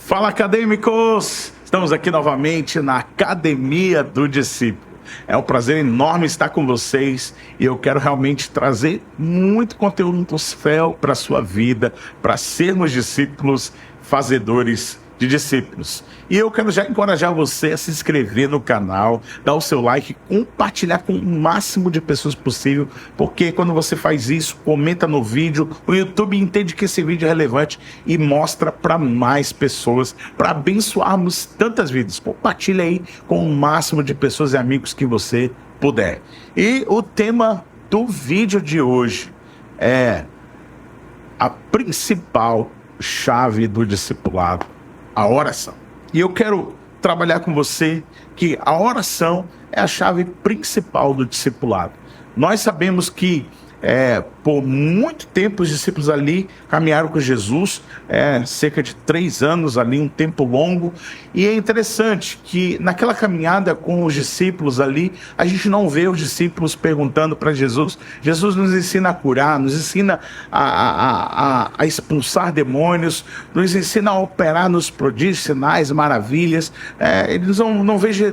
Fala, acadêmicos! Estamos aqui novamente na Academia do Discípulo. É um prazer enorme estar com vocês e eu quero realmente trazer muito conteúdo fé para a sua vida, para sermos discípulos fazedores de discípulos. E eu quero já encorajar você a se inscrever no canal, dar o seu like, compartilhar com o máximo de pessoas possível, porque quando você faz isso, comenta no vídeo, o YouTube entende que esse vídeo é relevante e mostra para mais pessoas, para abençoarmos tantas vidas. Compartilha aí com o máximo de pessoas e amigos que você puder. E o tema do vídeo de hoje é a principal chave do discipulado, a oração. E eu quero trabalhar com você que a oração é a chave principal do discipulado. Nós sabemos que por muito tempo os discípulos ali caminharam com Jesus, cerca de 3 anos ali, um tempo longo, e é interessante que naquela caminhada com os discípulos ali, a gente não vê os discípulos perguntando para Jesus. Jesus nos ensina a curar, nos ensina a expulsar demônios, nos ensina a operar nos prodígios, sinais, maravilhas. Eles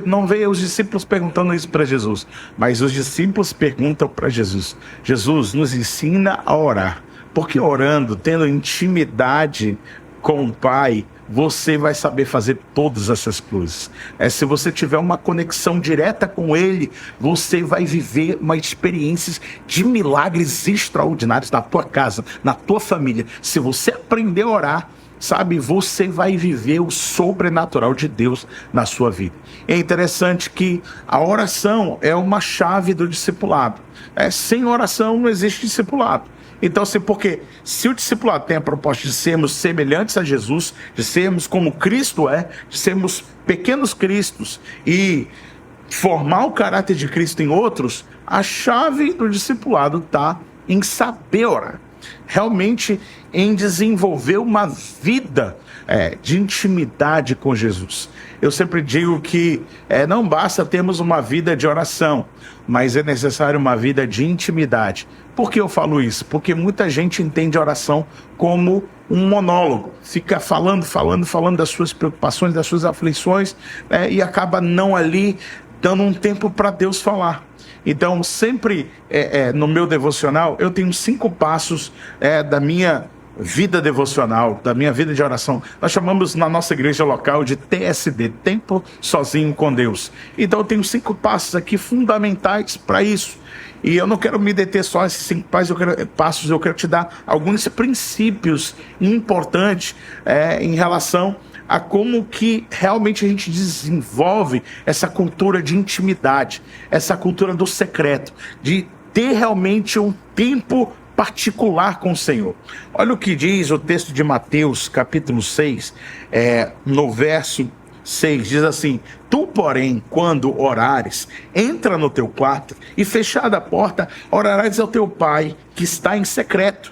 não vê os discípulos perguntando isso para Jesus, mas os discípulos perguntam para Jesus. Jesus, nos ensina a orar, porque orando, tendo intimidade com o Pai, você vai saber fazer todas essas coisas. Se você tiver uma conexão direta com Ele, você vai viver uma experiência de milagres extraordinários na tua casa, na tua família. Se você aprender a orar, sabe, você vai viver o sobrenatural de Deus na sua vida. É interessante que a oração é uma chave do discipulado. Sem oração não existe discipulado. Então, porque se o discipulado tem a proposta de sermos semelhantes a Jesus, de sermos como Cristo de sermos pequenos cristos e formar o caráter de Cristo em outros, a chave do discipulado está em saber orar. Realmente em desenvolver uma vida de intimidade com Jesus. Eu sempre digo que não basta termos uma vida de oração, mas é necessário uma vida de intimidade. Por que eu falo isso? Porque muita gente entende a oração como um monólogo, fica falando das suas preocupações, das suas aflições, e acaba não ali dando um tempo para Deus falar. Então, sempre no meu devocional, eu tenho 5 passos da minha vida devocional, da minha vida de oração. Nós chamamos na nossa igreja local de TSD, Tempo Sozinho com Deus. Então, eu tenho 5 passos aqui fundamentais para isso. E eu não quero me deter só esses 5 passos, eu quero te dar alguns princípios importantes em relação a como que realmente a gente desenvolve essa cultura de intimidade, essa cultura do secreto, de ter realmente um tempo particular com o Senhor. Olha o que diz o texto de Mateus, capítulo 6, no verso 6, diz assim: Tu, porém, quando orares, entra no teu quarto e, fechada a porta, orarás ao teu Pai que está em secreto,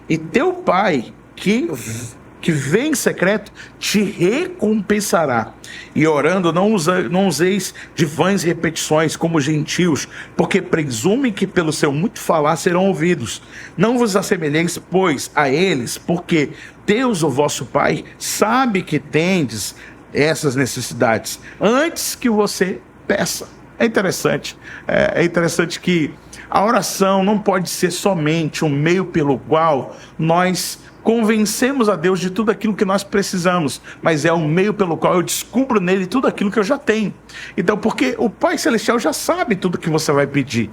e teu Pai que vem em secreto te recompensará. E orando, não useis de vãs repetições como gentios, porque presumem que pelo seu muito falar serão ouvidos. Não vos assemelheis, pois, a eles, porque Deus, o vosso Pai, sabe que tendes essas necessidades antes que você peça. É interessante que a oração não pode ser somente um meio pelo qual nós convencemos a Deus de tudo aquilo que nós precisamos, mas é um meio pelo qual eu descubro nele tudo aquilo que eu já tenho. Então, porque o Pai Celestial já sabe tudo que você vai pedir.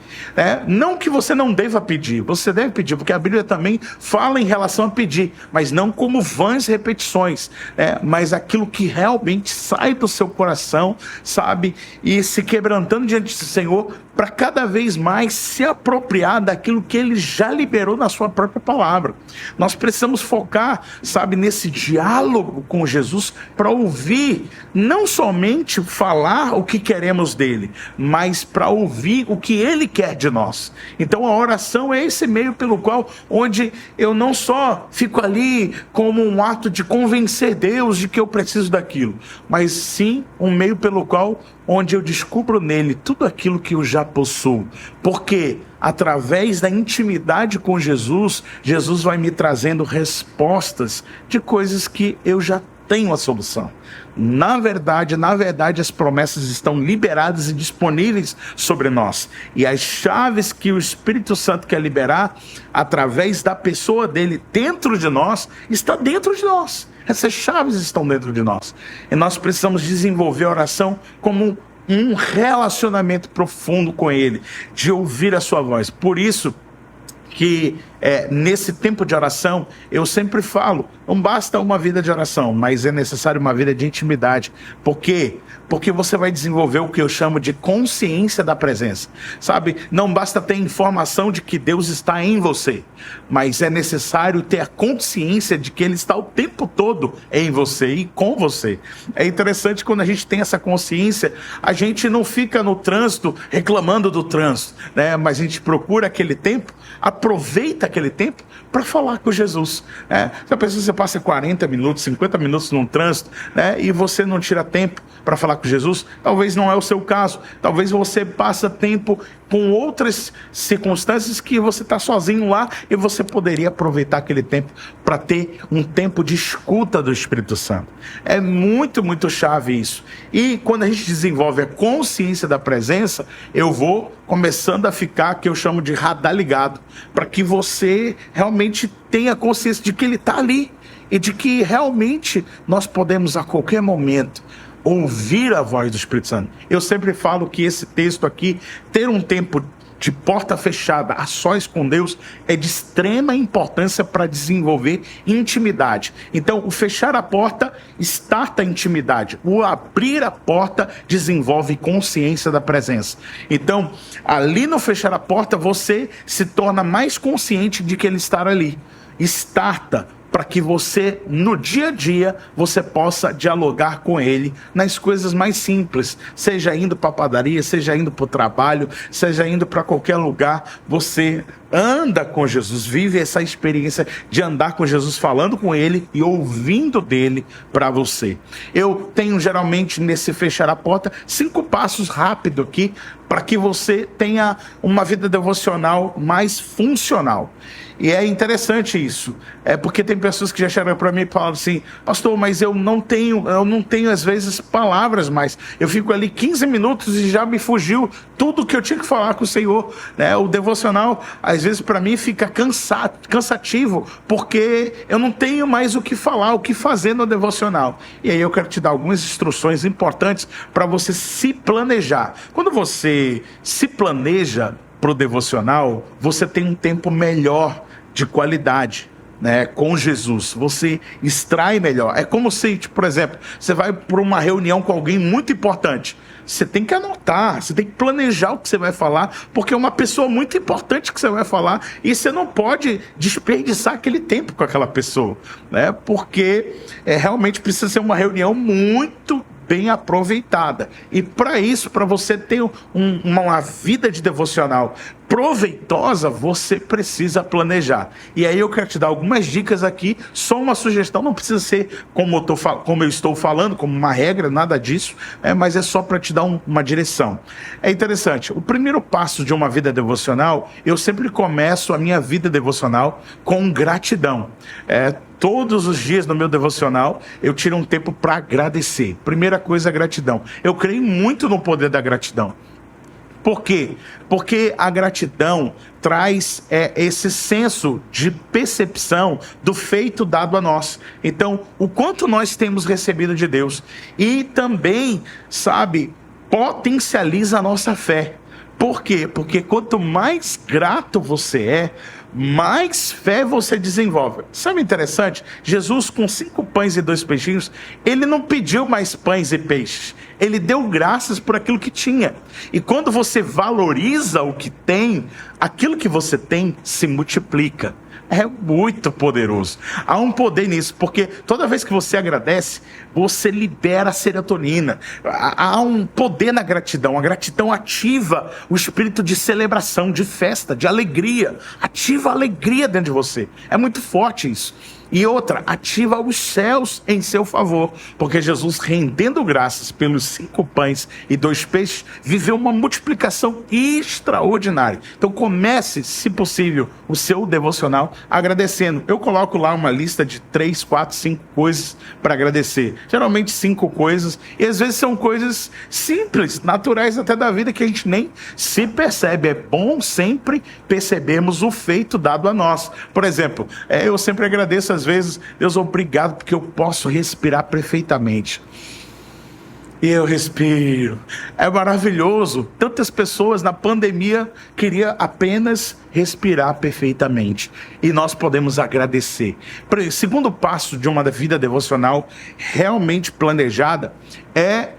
Não que você não deva pedir, você deve pedir, porque a Bíblia também fala em relação a pedir, mas não como vãs repetições, mas aquilo que realmente sai do seu coração, sabe, e se quebrantando diante do Senhor, para cada vez mais se apropriar daquilo que Ele já liberou na sua própria palavra. Nós precisamos focar, sabe, nesse diálogo com Jesus, para ouvir, não somente falar o que queremos dele, mas para ouvir o que Ele quer de nós. Então a oração é esse meio pelo qual, onde eu não só fico ali como um ato de convencer Deus de que eu preciso daquilo, mas sim um meio pelo qual, onde eu descubro nele tudo aquilo que eu já possuo. Porque através da intimidade com Jesus, Jesus vai me trazendo respostas de coisas que eu já tem uma solução. Na verdade, as promessas estão liberadas e disponíveis sobre nós. E as chaves que o Espírito Santo quer liberar, através da pessoa dele dentro de nós, está dentro de nós. Essas chaves estão dentro de nós. E nós precisamos desenvolver a oração como um relacionamento profundo com ele, de ouvir a sua voz. Por isso que nesse tempo de oração, eu sempre falo, não basta uma vida de oração, mas é necessário uma vida de intimidade. Por quê? Porque você vai desenvolver o que eu chamo de consciência da presença. Sabe, não basta ter informação de que Deus está em você, mas é necessário ter a consciência de que Ele está o tempo todo em você e com você. É interessante quando a gente tem essa consciência, a gente não fica no trânsito reclamando do trânsito, né? Mas a gente procura aquele tempo, aproveita aquele tempo para falar com Jesus. Se a pessoa, você passa 40 minutos, 50 minutos num trânsito, né, e você não tira tempo para falar com Jesus, talvez não é o seu caso. Talvez você passa tempo com outras circunstâncias que você está sozinho lá e você poderia aproveitar aquele tempo para ter um tempo de escuta do Espírito Santo. É muito, muito chave isso. E quando a gente desenvolve a consciência da presença, eu vou começando a ficar, que eu chamo de radar ligado, para que você realmente tenha consciência de que Ele está ali e de que realmente nós podemos a qualquer momento ouvir a voz do Espírito Santo. Eu sempre falo que esse texto aqui, ter um tempo de porta fechada, a sós com Deus, é de extrema importância para desenvolver intimidade. Então, o fechar a porta starta a intimidade. O abrir a porta desenvolve consciência da presença. Então, ali no fechar a porta, você se torna mais consciente de que Ele está ali. Starta para que você, no dia a dia, você possa dialogar com Ele nas coisas mais simples, seja indo para a padaria, seja indo para o trabalho, seja indo para qualquer lugar, você anda com Jesus, vive essa experiência de andar com Jesus, falando com Ele e ouvindo dele para você. Eu tenho geralmente nesse fechar a porta 5 passos rápidos aqui para que você tenha uma vida devocional mais funcional. E é interessante isso, porque tem pessoas que já chegaram para mim e falam assim: pastor, mas eu não tenho às vezes palavras mais, eu fico ali 15 minutos e já me fugiu tudo que eu tinha que falar com o Senhor, né? O devocional às vezes para mim fica cansativo, porque eu não tenho mais o que falar, o que fazer no devocional. E aí eu quero te dar algumas instruções importantes para você se planejar. Quando você se planeja para o devocional, você tem um tempo melhor de qualidade, né, com Jesus. Você extrai melhor. É como se, por exemplo, você vai para uma reunião com alguém muito importante. Você tem que anotar, você tem que planejar o que você vai falar, porque é uma pessoa muito importante que você vai falar e você não pode desperdiçar aquele tempo com aquela pessoa, né? Porque realmente precisa ser uma reunião muito bem aproveitada. E para isso, para você ter uma vida de devocional proveitosa, você precisa planejar. E aí eu quero te dar algumas dicas aqui, só uma sugestão, não precisa ser como eu estou falando, como uma regra, nada disso, mas é só para te dar uma direção. É interessante, o primeiro passo de uma vida devocional, eu sempre começo a minha vida devocional com gratidão. Todos os dias no meu devocional, eu tiro um tempo para agradecer. Primeira coisa, gratidão. Eu creio muito no poder da gratidão. Por quê? Porque a gratidão traz esse senso de percepção do feito dado a nós. Então, o quanto nós temos recebido de Deus. E também, potencializa a nossa fé. Por quê? Porque quanto mais grato você é, mais fé você desenvolve. Sabe interessante? Jesus, com 5 pães e 2 peixinhos, ele não pediu mais pães e peixes. Ele deu graças por aquilo que tinha. E quando você valoriza o que tem, aquilo que você tem se multiplica. É muito poderoso. Há um poder nisso, porque toda vez que você agradece, você libera a serotonina. Há um poder na gratidão. A gratidão ativa o espírito de celebração, de festa, de alegria. Ativa a alegria dentro de você. É muito forte isso. E outra, ativa os céus em seu favor, porque Jesus, rendendo graças pelos 5 pães e 2 peixes, viveu uma multiplicação extraordinária. Então comece, se possível, o seu devocional agradecendo. Eu coloco lá uma lista de 3, 4, 5 coisas para agradecer. Geralmente 5 coisas, e às vezes são coisas simples, naturais até da vida, que a gente nem se percebe. É bom sempre percebermos o feito dado a nós. Por exemplo, eu sempre agradeço às vezes: Deus, obrigado porque eu posso respirar perfeitamente. E eu respiro. É maravilhoso. Tantas pessoas na pandemia queriam apenas respirar perfeitamente. E nós podemos agradecer. O segundo passo de uma vida devocional realmente planejada é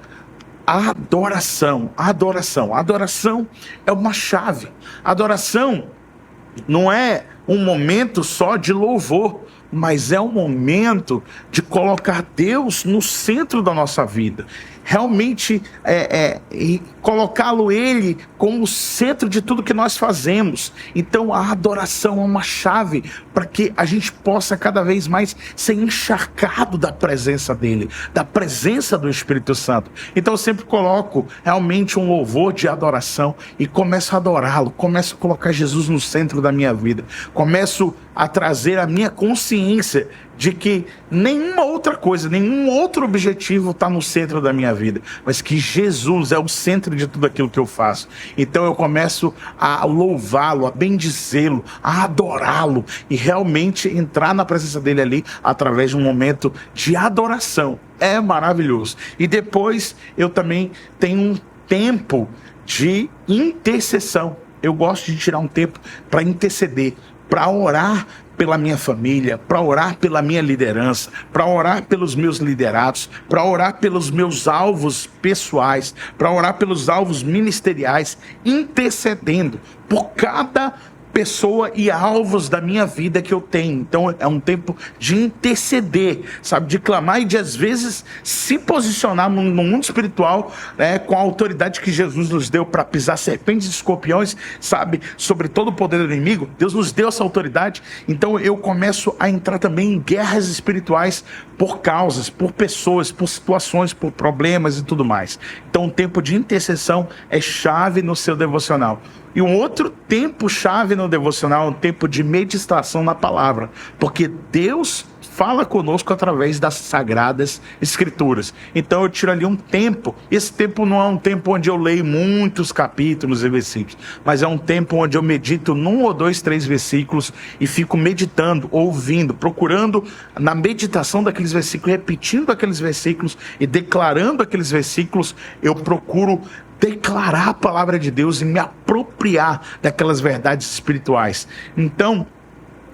a adoração. A adoração. A adoração é uma chave. A adoração não é um momento só de louvor, mas é um momento de colocar Deus no centro da nossa vida. Realmente e colocá-lo Ele como o centro de tudo que nós fazemos. Então a adoração é uma chave para que a gente possa cada vez mais ser encharcado da presença dEle, da presença do Espírito Santo. Então eu sempre coloco realmente um louvor de adoração e começo a adorá-lo, começo a colocar Jesus no centro da minha vida, começo a trazer a minha consciência de que nenhuma outra coisa, nenhum outro objetivo está no centro da minha vida, mas que Jesus é o centro de tudo aquilo que eu faço. Então eu começo a louvá-lo, a bendizê-lo, a adorá-lo e realmente entrar na presença dele ali através de um momento de adoração. É maravilhoso. E depois eu também tenho um tempo de intercessão. Eu gosto de tirar um tempo para interceder, para orar pela minha família, para orar pela minha liderança, para orar pelos meus liderados, para orar pelos meus alvos pessoais, para orar pelos alvos ministeriais, intercedendo por cada pessoa e alvos da minha vida que eu tenho. Então é um tempo de interceder, sabe, de clamar e de às vezes se posicionar no mundo espiritual, né, com a autoridade que Jesus nos deu para pisar serpentes e escorpiões, sabe, sobre todo o poder do inimigo. Deus nos deu essa autoridade. Então eu começo a entrar também em guerras espirituais por causas, por pessoas, por situações, por problemas e tudo mais. Então um tempo de intercessão é chave no seu devocional. E um outro tempo chave no devocional é um tempo de meditação na palavra, porque Deus fala conosco através das sagradas escrituras. Então eu tiro ali um tempo. Esse tempo não é um tempo onde eu leio muitos capítulos e versículos, mas é um tempo onde eu medito num ou 2, 3 versículos e fico meditando, ouvindo, procurando na meditação daqueles versículos, repetindo aqueles versículos e declarando aqueles versículos. Eu procuro declarar a palavra de Deus e me apropriar daquelas verdades espirituais. Então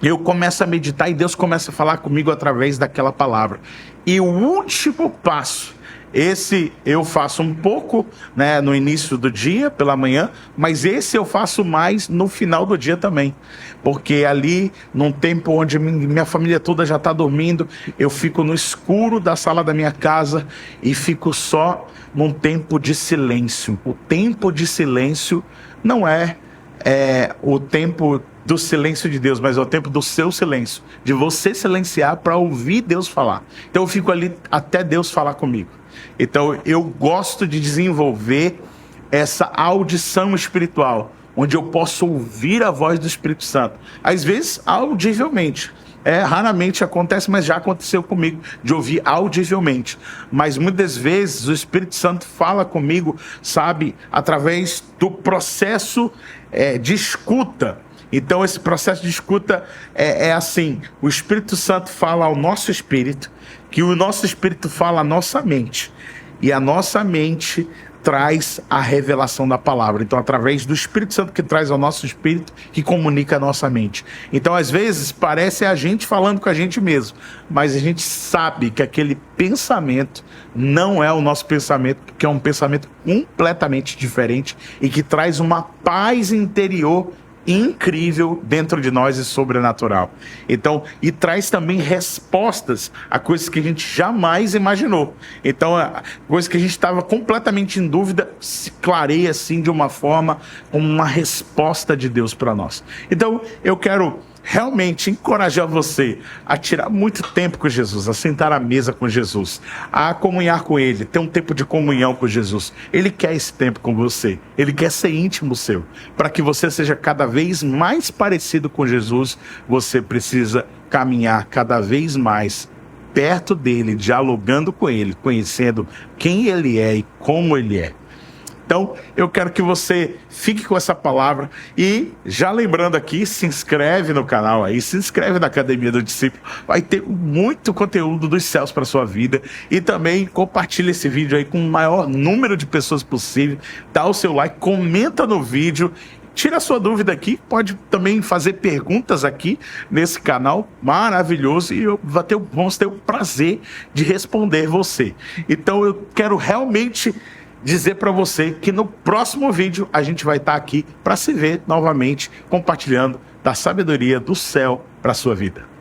eu começo a meditar e Deus começa a falar comigo através daquela palavra. E o último passo, esse eu faço um pouco, né, no início do dia, pela manhã, mas esse eu faço mais no final do dia também. Porque ali, num tempo onde minha família toda já está dormindo, eu fico no escuro da sala da minha casa e fico só num tempo de silêncio. O tempo de silêncio não é o tempo do silêncio de Deus, mas é o tempo do seu silêncio, de você silenciar para ouvir Deus falar. Então eu fico ali até Deus falar comigo. Então eu gosto de desenvolver essa audição espiritual, onde eu posso ouvir a voz do Espírito Santo. Às vezes audivelmente. Raramente acontece, mas já aconteceu comigo, de ouvir audivelmente. Mas muitas vezes o Espírito Santo fala comigo, sabe, através do processo de escuta. Então esse processo de escuta é assim: o Espírito Santo fala ao nosso espírito, que o nosso espírito fala à nossa mente, e a nossa mente traz a revelação da palavra. Então, através do Espírito Santo que traz ao nosso espírito, que comunica a nossa mente. Então, às vezes, parece a gente falando com a gente mesmo, mas a gente sabe que aquele pensamento não é o nosso pensamento, porque é um pensamento completamente diferente e que traz uma paz interior incrível dentro de nós e sobrenatural. Então, e traz também respostas a coisas que a gente jamais imaginou. Então, coisas que a gente estava completamente em dúvida se clareia assim de uma forma, como uma resposta de Deus para nós. Então, eu quero realmente encorajar você a tirar muito tempo com Jesus, a sentar à mesa com Jesus, a comunhar com Ele, ter um tempo de comunhão com Jesus. Ele quer esse tempo com você, Ele quer ser íntimo seu. Para que você seja cada vez mais parecido com Jesus, você precisa caminhar cada vez mais perto dele, dialogando com Ele, conhecendo quem Ele é e como Ele é. Então, eu quero que você fique com essa palavra e, já lembrando aqui, se inscreve no canal aí, se inscreve na Academia do Discípulo, vai ter muito conteúdo dos céus para sua vida, e também compartilha esse vídeo aí com o maior número de pessoas possível, dá o seu like, comenta no vídeo, tira a sua dúvida aqui, pode também fazer perguntas aqui nesse canal maravilhoso, e vamos ter o prazer de responder você. Então, eu quero realmente dizer para você que no próximo vídeo a gente vai estar aqui para se ver novamente compartilhando da sabedoria do céu para a sua vida.